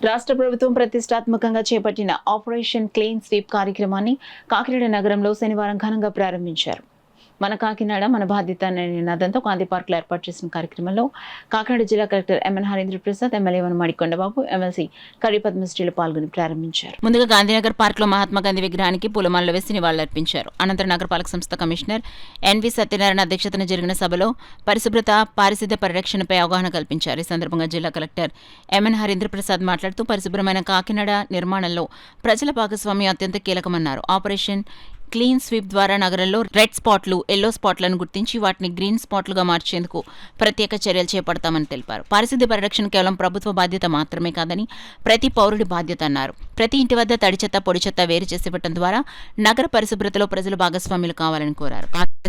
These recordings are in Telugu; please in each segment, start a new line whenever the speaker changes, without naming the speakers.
రాష్ట్ర ప్రభుత్వం ప్రతిష్టాత్మకంగా చేపట్టిన ఆపరేషన్ క్లీన్ స్వీప్ కార్యక్రమాన్ని కాకినాడ నగరంలో శనివారం ఘనంగా ప్రారంభించారు. మన కాకినాడ మన బాధ్యత అనే నినాదంతో గాంధీ పార్క్ లో ఏర్పాటు చేసిన కార్యక్రమంలో కాకినాడ జిల్లా collector MN Harindra Prasad, MLA Manikondababu, MLC Kadi పద్మశ్రీలు పాల్గొని ప్రారంభించారు. ముందుగా గాంధీనగర్ పార్క్ లో మహాత్మా గాంధీ విగ్రహానికి పూలమాలలు వేసి నివాళులర్పించారు. అనంతరం నగరపాలక సంస్థ కమిషనర్ ఎన్వి సత్యనారాయణ అధ్యక్షతన జరిగిన సభలో పరిశుభ్రత, పారిశుద్ధ్య పరిరక్షణపై అవగాహన కల్పించారు. ఈ సందర్భంగా జిల్లా కలెక్టర్ ఎంఎన్ హరీంద్ర ప్రసాద్ మాట్లాడుతూ పరిశుభ్రమైన కాకినాడ నిర్మాణంలో ప్రజల భాగస్వామ్యం అత్యంత కీలకమన్నారు. ఆపరేషన్ క్లీన్ స్వీప్ ద్వారా నగరంలో రెడ్ స్పాట్లు, ఎల్లో స్పాట్లను గుర్తించి వాటిని గ్రీన్ స్పాట్లుగా మార్చేందుకు ప్రత్యేక చర్యలు చేపడతామని తెలిపారు. పారిశుద్ధ్య పరిరక్షణ కేవలం ప్రభుత్వ బాధ్యత మాత్రమే కాదని ప్రతి పౌరుడి బాధ్యత అన్నారు. ప్రతి ఇంటి వద్ద తడి చెత్త, పొడి చెత్త వేరు చేసి ఇవ్వడం ద్వారా నగర పరిశుభ్రతలో ప్రజలు భాగస్వామ్యులు కావాలని కోరారు.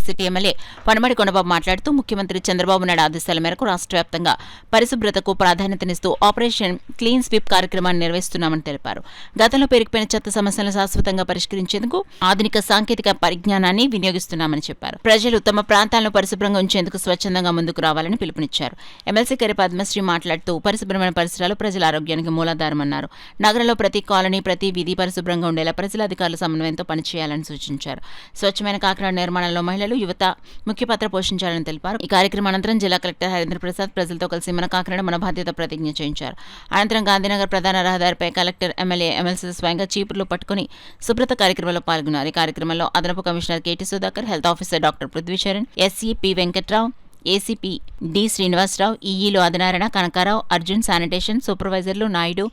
సిటీ ఎమ్మెల్యే పనమడి కొండబాబు మాట్లాడుతూ ముఖ్యమంత్రి చంద్రబాబు నాయుడు ఆదేశాల మేరకు రాష్ట్ర వ్యాప్తంగా పరిశుభ్రతకు ప్రాధాన్యతనిస్తూ ఆపరేషన్ క్లీన్ స్వీప్ కార్యక్రమాన్ని నిర్వహిస్తున్నామని తెలిపారు. గతంలో పెరిగిపోయిన చెత్త సమస్యలను శాశ్వతంగా పరిష్కరించేందుకు ఆధునిక సాంకేతిక పరిజ్ఞానాన్ని వినియోగిస్తున్నామని చెప్పారు. ప్రజలు తమ ప్రాంతాలను పరిశుభ్రంగా ఉంచేందుకు స్వచ్ఛందంగా ముందుకు రావాలని పిలుపునిచ్చారు. ఎమ్మెల్సీ కరి పద్మశ్రీ మాట్లాడుతూ పరిశుభ్రమైన పరిసరాలు ప్రజల ఆరోగ్యానికి మూలాధారమన్నారు. నగరంలో ప్రతి కాలనీ, ప్రతి వీధి పరిశుభ్రంగా ఉండేలా ప్రజల అధికారుల సమన్వయంతో పనిచేయాలని సూచించారు. స్వచ్ఛమైన కాకినాడ నిర్మాణంలో మహిళలు, యువత ముఖ్య పాత్ర పోషించాలని తెలిపారు. ఈ కార్యక్రమం అనంతరం జిల్లా కలెక్టర్ హరీంద్ర ప్రసాద్ ప్రజలతో కలిసి మన కాకినాడ మన బాధ్యత ప్రతిజ్ఞ చేయించారు. అనంతరం గాంధీనగర్ ప్రధాన రహదారిపై కలెక్టర్, ఎమ్మెల్యే, ఎమ్మెల్సీ స్వయంగా చీపుర్లు పట్టుకుని శుభ్రత కార్యక్రమంలో పాల్గొన్నారు. ఈ కార్యక్రమంలో అదనపు commissioner KT Sudhakar, health officer doctor Prithvicharan, SE P Venkatrao, ACP D Srinivasarao, ఈఈలు ఆదినారాయణ, కనకారావు, అర్జున్, శానిటేషన్ సూపర్వైజర్లు నాయుడు,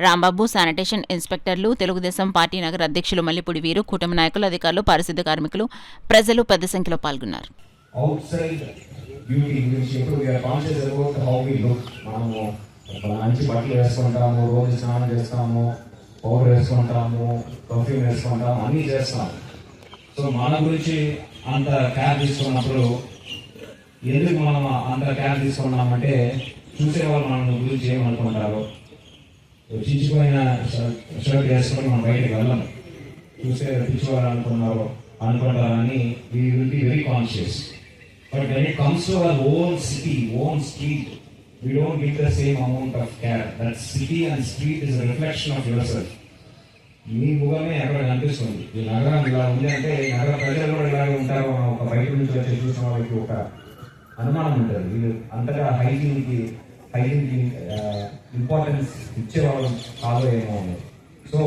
రాంబాబు, శానిటేషన్ ఇన్స్పెక్టర్లు, తెలుగుదేశం పార్టీ నగర అధ్యక్షులు మల్లిపూడి వీరు, కూటమి నాయకులు, అధికారులు, పారిశుద్ధ్య కార్మికులు, ప్రజలు పెద్ద సంఖ్యలో పాల్గొన్నారు.
సో మన గురించి అంత కేర్ తీసుకున్నప్పుడు ఎందుకు మనం అంత కేర్ తీసుకున్నామంటే చూసేవాళ్ళు మన గురించి ఏమనుకుంటారు. చించిపోయిన షర్ట్ వేసుకొని మనం బయటకు వెళ్ళము, చూసే పిచ్చివారు అనుకుంటారని we will be very conscious. But when it comes to our own city, own street, we don't give the same amount of care. That city and street is reflection of your self. మీ ముఖమే అక్కడ కనిపిస్తుంది. ఈ నగరం ఇలా ఉంది అంటే నగర ప్రజలు కూడా ఇలాగే ఉంటారు. ఒక బయట నుంచి వచ్చి చూసిన వాళ్ళకి ఒక అనుమానం ఉంటుంది, వీళ్ళు అంతగా హైజీన్కి ఇంపార్టెన్స్ ఇచ్చేవాళ్ళు కాదో ఏమో అని. సో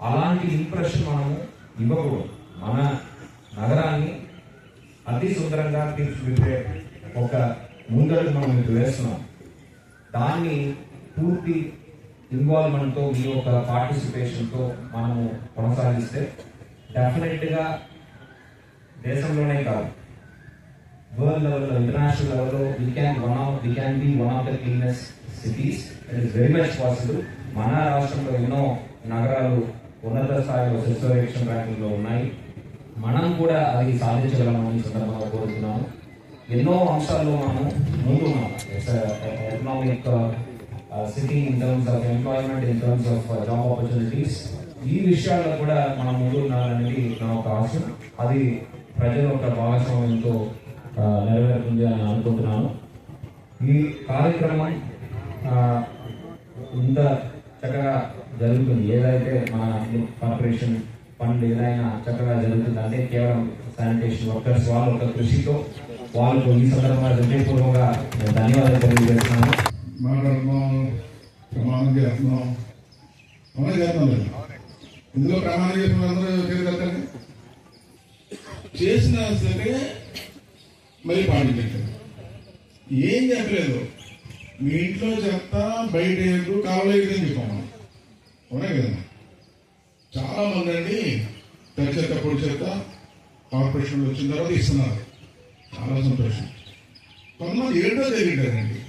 అలాంటి ఇంప్రెషన్ మనము ఇవ్వకూడదు. మన నగరాన్ని అతి సుందరంగా తీర్చిదిద్దే ఒక ముందడుగు మనం ఇప్పుడు వేస్తున్నాం. దాన్ని పూర్తి ఇన్వాల్వ్మెంట్తో, మీ యొక్క పార్టిసిపేషన్తో మనము కొనసాగిస్తే డెఫినెట్గా దేశంలోనే కాదు, వరల్డ్ లెవెల్లో, ఇంటర్నేషనల్ లెవెల్లో we can be one of the cleanest cities. It is very much possible. మన రాష్ట్రంలో ఎన్నో నగరాలు ఉన్నత స్థాయిలో సర్వేక్షణ ర్యాంకింగ్లో ఉన్నాయి. మనం కూడా అది సాధించగలమని సందర్భంగా కోరుతున్నాము. ఎన్నో అంశాల్లో మనము ముందున్నాం. Economic city in terms of employment, in terms of job opportunities, ఈ విషయాల్లో కూడా మనం ముందు ఉండాలనేది నా ఒక ఆశ. అది ప్రజల యొక్క భాగస్వామ్యంతో నెరవేరుతుంది అని అనుకుంటున్నాను. ఈ కార్యక్రమం ఇంత చక్కగా జరుగుతుంది. ఏదైతే మన కార్పొరేషన్ ఫండ్ ఏదైనా చక్కగా జరుగుతుంది అంటే కేవలం శానిటేషన్ వర్కర్స్ వాళ్ళ యొక్క కృషితో వాళ్ళకు ఈ సందర్భంగా హృదయపూర్వకంగా ధన్యవాదాలు తెలియజేస్తున్నాను.
మాట్లాడుతున్నాం, ప్రమాణం చేస్తున్నాం, లేదు ఇందులో ప్రమాణం చేసిన అందరూ చేయగలుగుతారు. చేసినా సరే మళ్ళీ పాటించారు. ఏం చెప్పలేదు, మీ ఇంట్లో చెత్త బయట కాలంలో ఏదని చెప్పాము. అవునా కదా? చాలా మంది అండి తడి చెత్త, పొడి చెత్త కార్పొరేషన్ వచ్చిన తర్వాత ఇస్తున్నారు. చాలా సంతోషం. కొంతమంది ఏంటో తెలియటారండి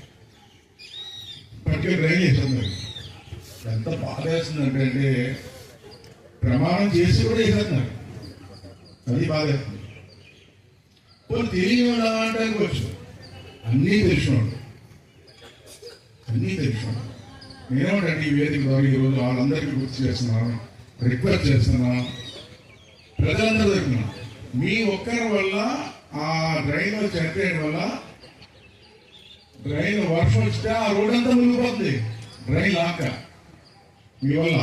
పట్టుకే డ్రైన్ చేస్తున్నారు. ఎంత బాధ వేస్తుందంటే అంటే ప్రమాణం చేసి కూడా వేసేస్తున్నారు. అది బాధ వేస్తుంది. కొన్ని తెలియని అంటే వచ్చు, అన్నీ తెలిసినవాడు, నేనేమంటే ఈ వేదిక ద్వారా ఈరోజు వాళ్ళందరికీ గుర్తు చేస్తున్నాను, రిక్వెస్ట్ చేస్తున్నా, ప్రజలందరూ దగ్గర మీ ఒక్కరి వల్ల ఆ డ్రైన్ చనిపోయడం వల్ల డ్రైన్ వర్షం వస్తే ఆ రోడ్ అంతా మునిగిపోతుంది. డ్రైన్ లాక మీ వల్ల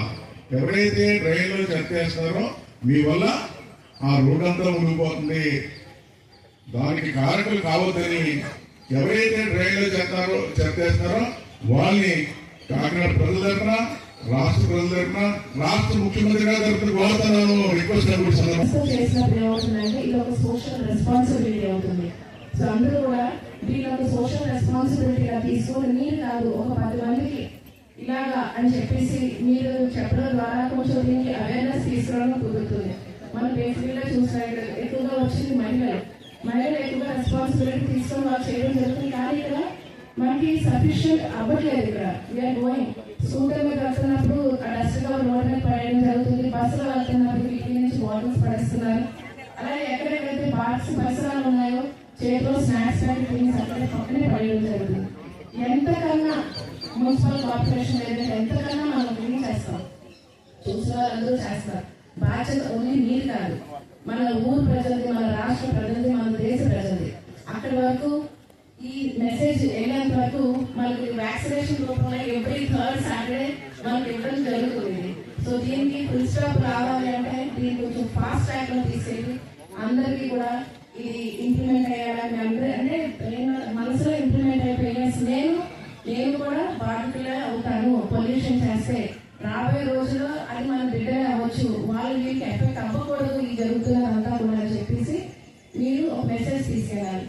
ఎవరైతే డ్రైన్లో చెత్త వేస్తున్నారో మీ వల్ల ఆ రోడ్ అంతా మునిగిపోతుంది. దానికి కారకులు కావద్దని ఎవరైతే డ్రైన్లో చెత్త వేస్తున్నారో వాళ్ళని కాకినాడ ప్రజల తరఫున, రాష్ట్ర ప్రజల తరఫున, రాష్ట్ర ముఖ్యమంత్రి గారి తరఫున కోరుతున్నాను, రిక్వెస్ట్
చేసినప్పుడు ఏమవుతుందంటే ఇది ఒక సోషల్ రెస్పాన్సిబిలిటీ అవుతుంది. సో అందరూ కూడా దీని ఒక సోషల్ రెస్పాన్సిబిలిటీగా తీసుకొని మీరు కాదు ఒక 10 మందికి ఇలాగా అని చెప్పేసి మీరు చెప్పడం ద్వారా కొంచెం దీనికి అవేర్నెస్ తీసుకురావడం కుదురుతుంది. మనం బేసిక్గా చూసినట్టు ఎక్కువగా వచ్చింది మహిళలు ఎక్కువగా రెస్పాన్సిబిలిటీ తీసుకొని వాళ్ళు చేయడం జరుగుతుంది. కానీ ఇక్కడ మనకి సఫిషియెంట్ అవ్వట్లేదు. ఇక్కడ వీఆర్ గోయింగ్ స్కూటర్ మీద వెళ్తున్నప్పుడు డస్ట్గా రోడ్ మీద పడేయడం జరుగుతుంది. బస్సులో వెళ్తున్నప్పుడు వీటి నుంచి బాటిల్స్ పడేస్తున్నారు. అలాగే ఎక్కడెక్కడైతే పరిసరాలు ఉన్నాయో చేతిలో స్నాక్స్ ప్యాకెట్ అక్కడే పక్కనే పడేయడం జరుగుతుంది. ఎంతకన్నా మున్సిపల్ కార్పొరేషన్ ఏదైతే ఎంతకన్నా మనం క్లీన్ చేస్తాం, చూసిన వాళ్ళందరూ చేస్తారు. బాధ్యత ఓన్లీ మీరు కాదు, మన ఊరు ప్రజలది, మన రాష్ట్ర ప్రజలది, మన దేశ ప్రజలది. అక్కడి వరకు ఈ మెసేజ్ వెళ్ళేంత వరకు మనకి వ్యాక్సినేషన్ రూపంలో ఎవ్రీ 3rd సాటర్డే మనకి ఇవ్వడం జరుగుతుంది. సో దీనికి ఫుల్ స్టాప్ రావాలి అంటే దీన్ని కొంచెం ఫాస్ట్ ట్రాక్ లో తీసుకెళ్ళి అందరికీ కూడా ఇది ఇంప్లిమెంట్ అయ్యాలని అందరూ అంటే మనసులో ఇంప్లిమెంట్ అయిపోయి నేను కూడా బాధితులే అవుతాను. పొల్యూషన్ చేస్తే రాబోయే రోజుల్లో అది మన బిడ్డలే అవ్వచ్చు, వాళ్ళు వీళ్ళకి ఎఫెక్ట్ అవ్వకూడదు ఈ జరుగుతున్నదంతా కూడా అని చెప్పేసి మీరు ఒక మెసేజ్ తీసుకెళ్ళాలి.